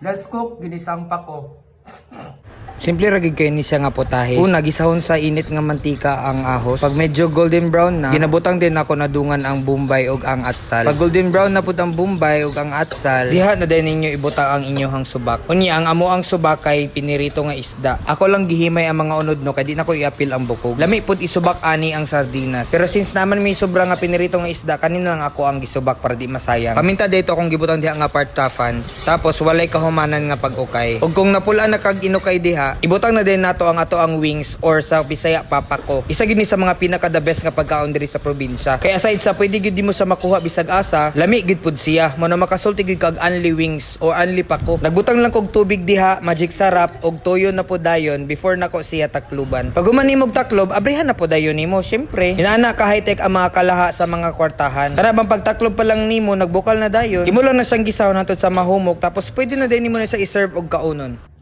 Let's cook ginisang pako. Simple ragig kay ni siya nga potahe. Una, gisahon sa init nga mantika ang ahos. Pag medyo golden brown na, ginabutang din ako nadungan ang bombay ug ang atsal. Pag golden brown na pud ang bombay ug ang atsal, diha na din ninyo ibutang ang inyong subak. Unya, ang amo ang subak kay pinirito nga isda. Ako lang gihimay ang mga unod no kay di na ko iapil ang bukog. Lami pud isubak ani ang sardinas. Pero since naman may sobra nga pinirito nga isda, kanina lang ako ang gisubak para di masayang. Paminta dito akong gibutang diha nga partafans. Tapos walay kahumanan nga pag-ukay. Ug kung napula na kag inukay diha, ibutang na din nato ang ato ang wings or sa Bisaya papako. Isa gini sa mga pinaka the best nga pagkaon diri sa probinsya. Kaya aside sa pwede gid mo sa makuha bisag asa, lami gid pud siya. Mao na makasulti gid kag only wings or only pako. Nagbutang lang kog tubig diha, magic sarap og toyo na po dayon before nako siya takluban. Pag human nimog taklob, abrihan na po dayon nimo. Syempre, inaana ka high-tech ang mga kalaha sa mga kwartahan. Kana bang pagtaklob pa lang nimo, nagbukal na dayon. Imo lang na siyang gisahon hantod sa mahumog tapos pwede na din nimo na sa iserve og kaunon.